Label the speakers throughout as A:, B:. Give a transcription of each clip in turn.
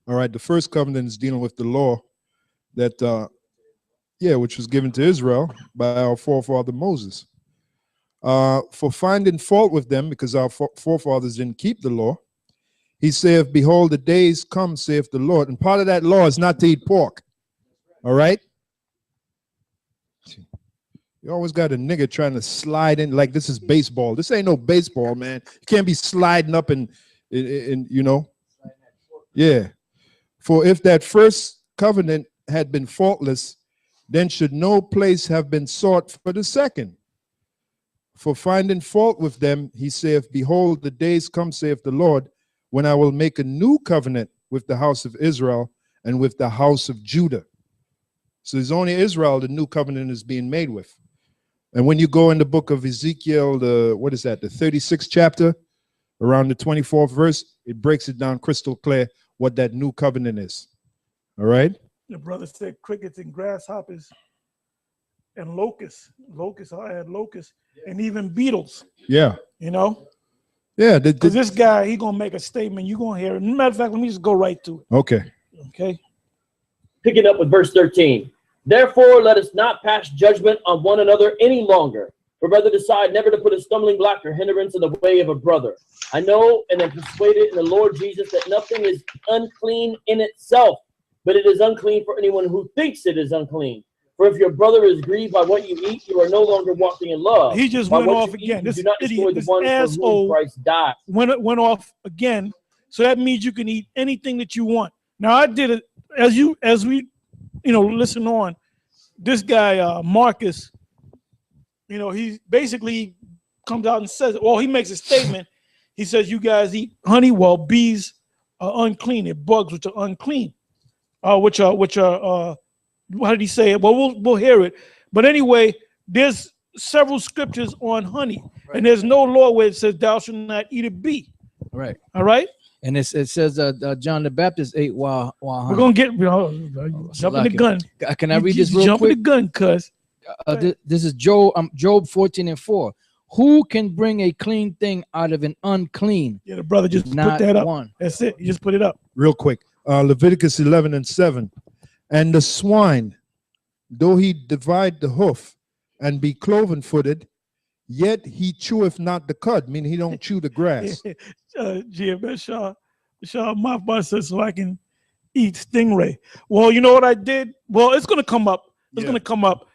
A: All right, the first covenant is dealing with the law that, which was given to Israel by our forefather Moses. For finding fault with them, because our forefathers didn't keep the law, he saith, behold, the days come, saith the Lord. And part of that law is not to eat pork. All right? You always got a nigga trying to slide in like this is baseball. This ain't no baseball, man. You can't be sliding up and you know. Yeah. For if that first covenant had been faultless, then should no place have been sought for the second. For finding fault with them, he saith, behold, the days come, saith the Lord, when I will make a new covenant with the house of Israel and with the house of Judah. So it's only Israel the new covenant is being made with. And when you go in the book of Ezekiel, the 36th chapter, around the 24th verse, it breaks it down crystal clear what that new covenant is. All right?
B: The brother said crickets and grasshoppers and locusts. I had locusts and even beetles.
A: Yeah.
B: You know?
A: Yeah.
B: Because this guy, he going to make a statement. You're going to hear it. Matter of fact, let me just go right to it.
A: Okay.
B: Okay.
C: Picking up with verse 13. Therefore, let us not pass judgment on one another any longer, but rather decide never to put a stumbling block or hindrance in the way of a brother. I know and am persuaded in the Lord Jesus that nothing is unclean in itself, but it is unclean for anyone who thinks it is unclean. For if your brother is grieved by what you eat, you are no longer walking in love.
B: He just
C: by
B: went
C: what
B: off
C: you
B: again.
C: Eat,
B: This
C: do not destroy
B: idiot,
C: the
B: this
C: one
B: asshole
C: for whom Christ died.
B: Went off again. So that means you can eat anything that you want. Now I did it as we listen on. This guy Marcus, he basically comes out and says, well, he makes a statement. He says, you guys eat honey, well, bees are unclean. They're bugs which are unclean. Which are how did he say it? Well, we'll hear it. But anyway, there's several scriptures on honey, right. And there's no law where it says thou shalt not eat a bee.
D: Right.
B: All right.
D: And it says John the Baptist ate wild honey.
B: We're gonna get jumping the gun.
D: Can I read this real
B: jumping
D: quick?
B: The gun, cuz.
D: This is Job 14:4. Who can bring a clean thing out of an unclean?
B: Yeah, the brother just
D: Not
B: put that up.
D: one.
B: That's it. You just put it up.
A: Real quick. Leviticus 11:7. And the swine, though he divide the hoof and be cloven-footed, yet he cheweth not the cud, meaning he don't chew the grass.
B: GMS Shaw mouth buster so I can eat stingray. Well, you know what I did? Well, it's gonna come up. It's gonna come up.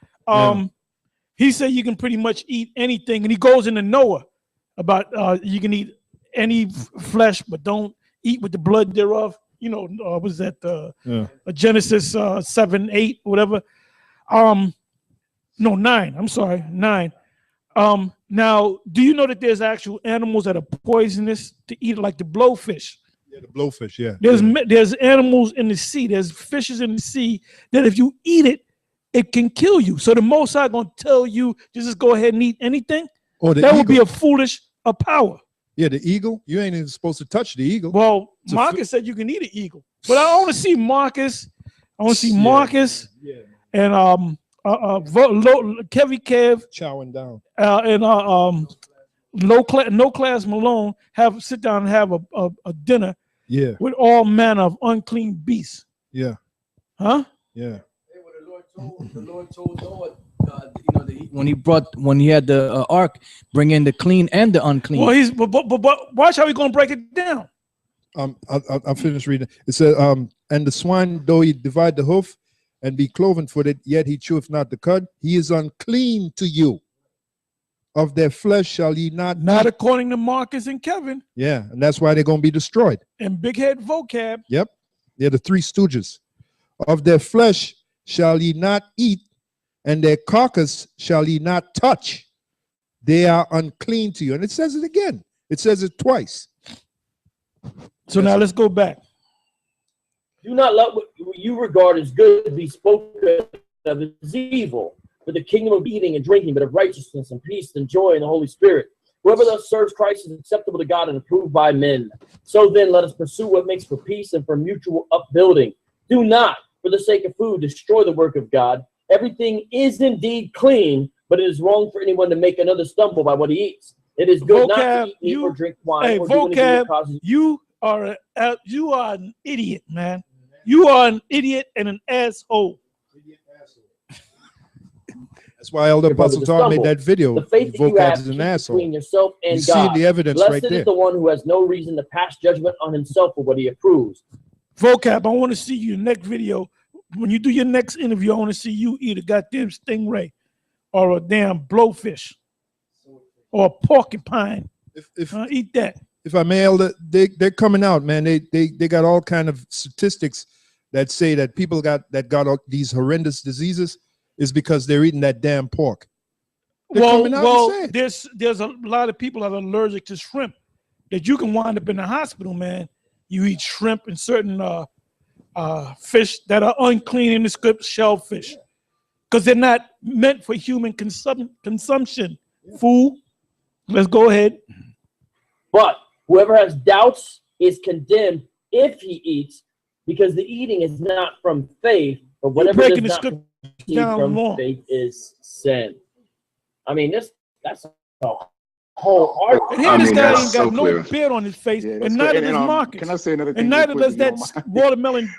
B: He said you can pretty much eat anything, and he goes into Noah about you can eat any flesh, but don't eat with the blood thereof. Was that Genesis 7:8, whatever? No, 9. I'm sorry, 9. Now, do you know that there's actual animals that are poisonous to eat, like the blowfish?
A: Yeah, the blowfish. Yeah.
B: There's animals in the sea. There's fishes in the sea that if you eat it, it can kill you. So the Most High gonna tell you just go ahead and eat anything.
A: Or that
B: would be a foolish power.
A: Yeah, the eagle. You ain't even supposed to touch the eagle.
B: Well, Marcus said you can eat an eagle, but I want to see Marcus. I want to see Marcus and Kevy Kev
A: chowing down
B: and no class Malone sit down and have a dinner.
A: Yeah.
B: With all manner of unclean beasts.
A: Yeah.
B: Huh?
A: Yeah.
D: The Lord told Noah, when he had the ark, bring in the clean and the unclean.
B: Well, but watch how he's gonna break it down.
A: I'll finish reading. It says, and the swine, though he divide the hoof and be cloven-footed, yet he cheweth not the cud. He is unclean to you. Of their flesh shall ye not
B: eat.
A: According
B: to Marcus and Kevin.
A: Yeah, and that's why they're gonna be destroyed.
B: And Big Head Vocab.
A: Yep, they're the three stooges. Of their flesh shall ye not eat, and their carcass shall ye not touch. They are unclean to you. And it says it again. It says it twice.
B: So now let's go back.
C: Do not let what you regard as good be spoken of as evil. For the kingdom of eating and drinking, but of righteousness and peace and joy in the Holy Spirit. Whoever thus serves Christ is acceptable to God and approved by men. So then let us pursue what makes for peace and for mutual upbuilding. Do not, for the sake of food, destroy the work of God. Everything is indeed clean, but it is wrong for anyone to make another stumble by what he eats. It is good not to eat meat or drink wine or do anything that causes.
B: You are an idiot, man. You are an idiot and an asshole.
A: That's why Elder Apostle taught me that video.
C: The faith that you have
A: is an asshole.
C: between yourself and
A: You see
C: God.
A: the evidence
C: Blessed
A: right
C: is
A: there.
C: the one who has no reason to pass judgment on himself for what he approves.
B: Vocab, I want to see you next video. When you do your next interview, I want to see you eat a goddamn stingray or a damn blowfish or a porcupine. Eat that.
A: If I may, Elder, they're coming out, man. They got all kind of statistics that say that people got all these horrendous diseases is because they're eating that damn pork.
B: Well, there's a lot of people that are allergic to shrimp that you can wind up in the hospital, man. You eat shrimp and certain fish that are unclean in the script, shellfish, because they're not meant for human consumption. Fool. Let's go ahead.
C: But whoever has doubts is condemned if he eats, because the eating is not from faith, but whatever does not proceed from faith is sin. I mean, that's a whole argument.
B: And here this guy ain't got no beard on his face, and neither does Marcus.
E: Can I say another thing?
B: And neither does that watermelon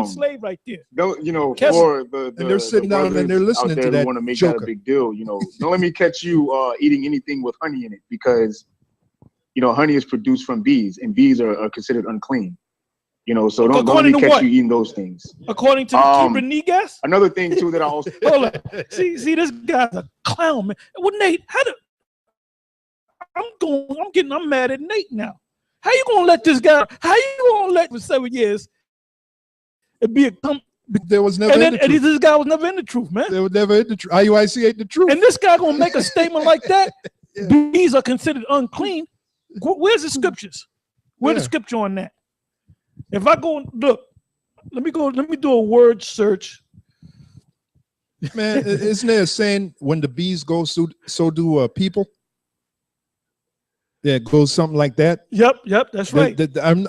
B: slave right there.
E: Don't, you know, for the
A: and they're sitting down and they're listening to that.
E: Want to make that a big deal, you know. Don't let me catch you eating anything with honey in it, because you know honey is produced from bees, and bees are considered unclean. You know, so don't let me catch you eating those things.
B: According to the Negas?
E: Another thing too that I also
B: hold on. See, this guy's a clown, man. Well, Nate, I'm mad at Nate now. How you gonna let this guy? How you gonna let for 7 years it be a
A: there was never
B: this guy was never in the truth, man.
A: They were never in the truth. IUIC ain't the truth.
B: And this guy gonna make a statement like that? Yeah. Bees are considered unclean. Where's the scriptures? Where's the scripture on that? If I go and look, let me do a word search.
A: Man, isn't there a saying, when the bees go, so do people? Yeah, it goes something like that.
B: Yep, that's right.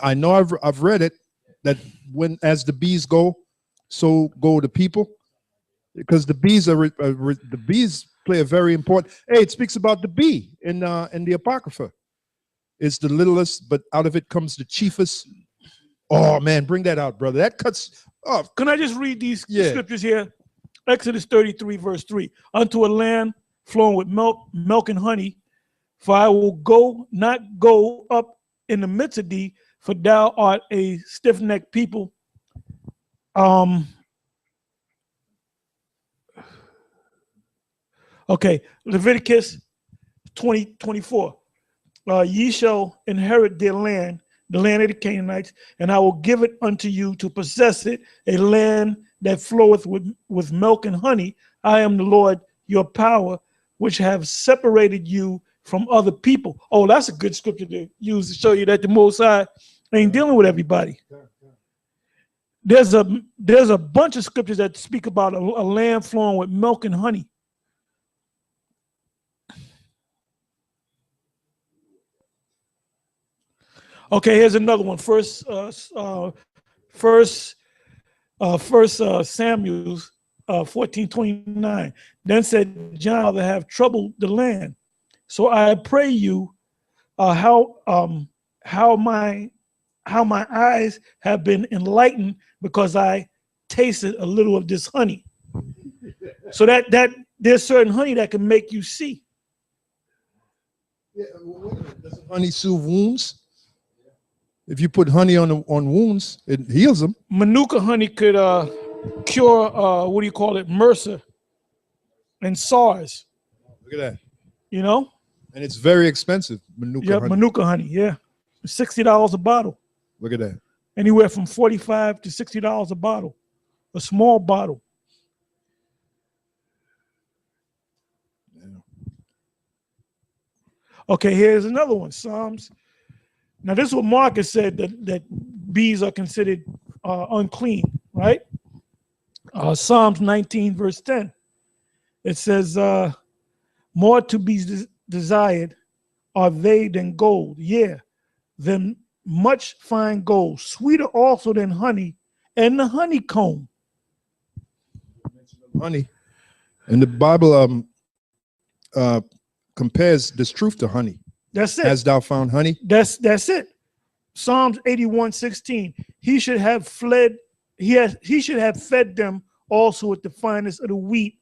A: I know I've read it, that as the bees go, so go the people, because the bees the bees play a very important. Hey, it speaks about the bee in the Apocrypha. It's the littlest, but out of it comes the chiefest. Oh man, bring that out, brother. That cuts off.
B: Can I just read these scriptures here? Exodus 33, verse 3. Unto a land flowing with milk and honey, for I will not go up in the midst of thee, for thou art a stiff-necked people. Okay, Leviticus 20:24. Ye shall inherit their land, the land of the Canaanites, and I will give it unto you to possess it, a land that floweth with milk and honey. I am the Lord your power, which have separated you from other people. Oh, that's a good scripture to use to show you that the Most High ain't dealing with everybody. There's a bunch of scriptures that speak about a land flowing with milk and honey. Okay, here's another one. First Samuel 14:29. Then said John, they have troubled the land. So I pray you, how my eyes have been enlightened, because I tasted a little of this honey. So that there's certain honey that can make you see.
A: Yeah, does honey soothe wounds? If you put honey on wounds, it heals them.
B: Manuka honey could cure MRSA and SARS.
A: Look at that.
B: You know?
A: And it's very expensive. Manuka honey.
B: Manuka honey, yeah. $60 a bottle.
A: Look at that.
B: Anywhere from $45 to $60 a bottle. A small bottle. Yeah. Okay, here's another one. Psalms. Now, this is what Marcus said, that bees are considered unclean, right? Psalms 19, verse 10. It says, more to be desired are they than gold, than much fine gold, sweeter also than honey and the honeycomb.
A: Honey. And the Bible compares this truth to honey.
B: That's it.
A: Hast thou found honey?
B: That's it. Psalms 81:16. He should have fled. He should have fed them also with the finest of the wheat,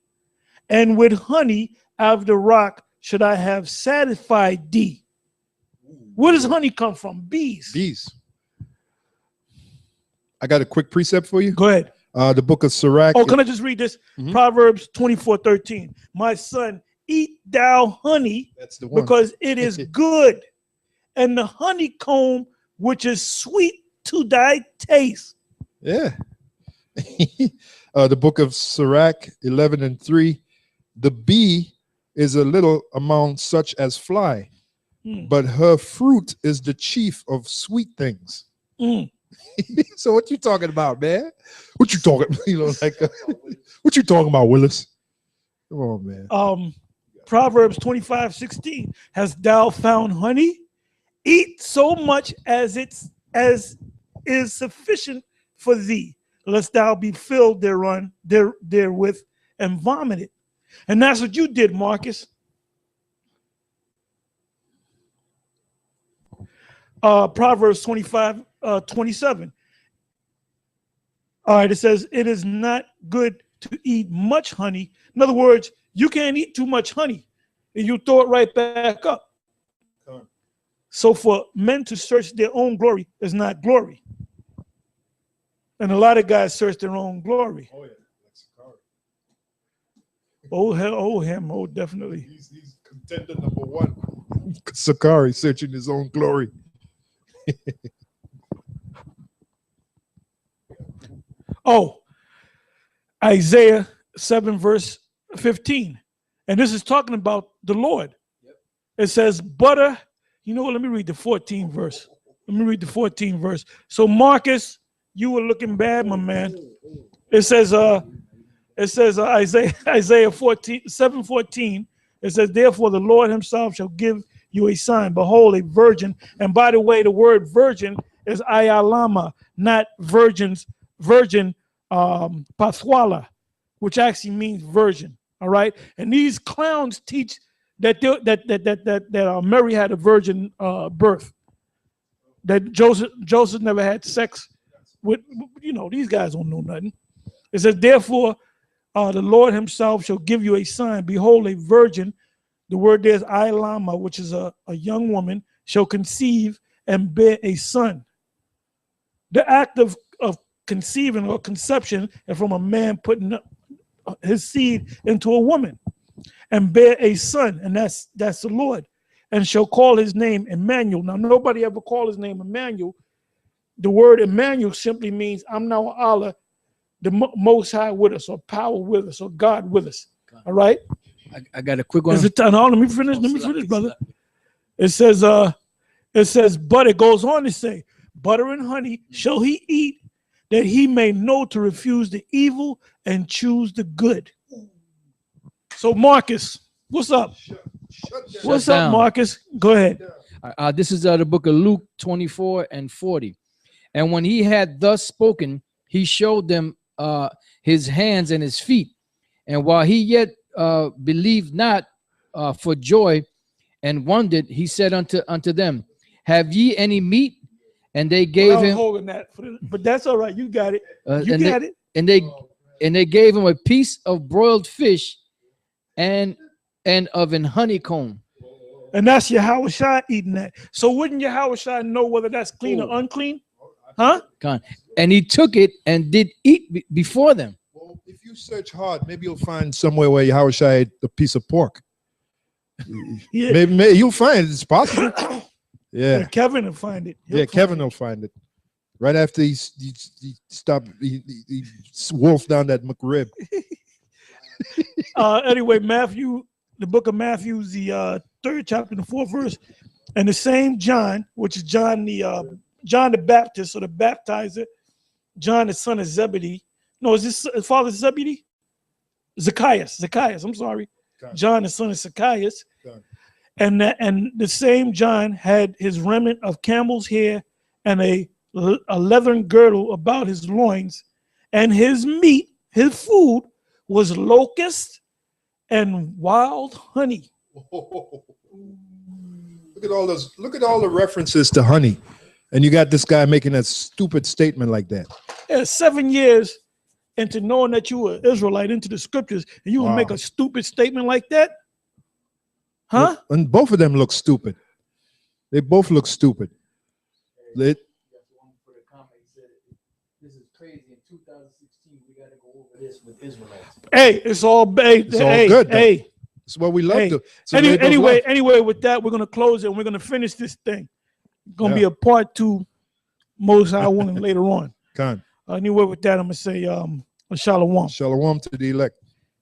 B: and with honey out of the rock should I have satisfied thee. Where does honey come from? Bees.
A: Bees. I got a quick precept for you.
B: Go ahead.
A: The book of Sirach.
B: Oh, can I just read this? Proverbs 24:13. My son, eat thou honey,
A: That's the one.
B: because it is good, and the honeycomb which is sweet to thy taste.
A: Yeah. The book of Sirach 11:3. The bee is a little among such as fly, but her fruit is the chief of sweet things. So what you talking about, man? What you talking? You know, like what you talking about, Willis? Come on, man.
B: Proverbs 25:16. Hast thou found honey? Eat so much as is sufficient for thee, lest thou be filled therewith and vomited. And that's what you did, Marcus. Proverbs 25:27. All right, it says, it is not good to eat much honey. In other words, you can't eat too much honey and you throw it right back up. So for men to search their own glory is not glory. And a lot of guys search their own glory.
A: Oh, yeah. That's Sakari.
B: Oh, hell, oh, him, oh, definitely.
A: He's contender number one. Sakari searching his own glory.
B: Oh, Isaiah 7:15. And this is talking about the Lord. It says, butter. You know what? Let me read the 14th verse. Let me read the 14th verse. So, Marcus, you were looking bad, my man. It says Isaiah 7:14. It says, therefore the Lord himself shall give you a sign. Behold, a virgin. And by the way, the word virgin is ayalama, not virgin pathwala, which actually means virgin. All right. And these clowns teach that Mary had a virgin birth, that Joseph never had sex with. You know, these guys don't know nothing. It says, therefore, the Lord himself shall give you a sign. Behold, a virgin. The word there is Ilama, which is a young woman, shall conceive and bear a son. The act of conceiving or conception is from a man putting his seed into a woman and bear a son, and that's the Lord, and shall call his name Emmanuel. Now, nobody ever called his name Emmanuel. The word Emmanuel simply means I'm now Allah, the Most High with us, or power with us, or God with us. All right.
D: I got a quick one.
B: Let me finish. Let me finish, brother. It says, but it goes on to say, butter and honey shall he eat, that he may know to refuse the evil and choose the good. So, Marcus, what's up? What's up, Marcus? Go ahead.
D: This is the book of Luke 24:40. And when he had thus spoken, he showed them his hands and his feet. And while he yet believed not for joy and wondered, he said unto them, have ye any meat? And they gave him.
B: Holding that, but that's all right. You got it. You got it.
D: And they gave him a piece of broiled fish and of an honeycomb.
B: And that's Yahushua eating that. So wouldn't Yahushua know whether that's clean or unclean? Huh?
D: And he took it and did eat before them.
A: Well, if you search hard, maybe you'll find somewhere where Yahushua ate a piece of pork.
B: Yeah.
A: Maybe you'll find it. It's possible. Yeah.
B: Kevin will find it.
A: Kevin will find it. Right after he stopped, he wolfed down that McRib.
B: Anyway, Matthew, the book of Matthew, the 3rd chapter, the 4th verse, and the same John, which is John the Baptist, or the baptizer, John the son of Zebedee. No, is this his father Zebedee? Zacchaeus. I'm sorry. John the son of Zacchaeus. And the same John had his remnant of camel's hair and a leathern girdle about his loins, and his meat, his food, was locust and wild honey.
A: Look at all those. Look at all the references to honey. And you got this guy making a stupid statement like that.
B: Yeah, 7 years into knowing that you were Israelite into the scriptures, and you would make a stupid statement like that? Huh?
A: And both of them look stupid. They both look stupid.
D: This is crazy. In 2016, we got to go over this with Israelites.
B: Hey, it's all good.
A: Hey, it's what we love to.
B: Anyway, with that, we're gonna close it and we're gonna finish this thing. It's gonna be a part 2, Most High willing, later on. Anyway, with that, I'm gonna say shalom.
A: Shalom to the elect.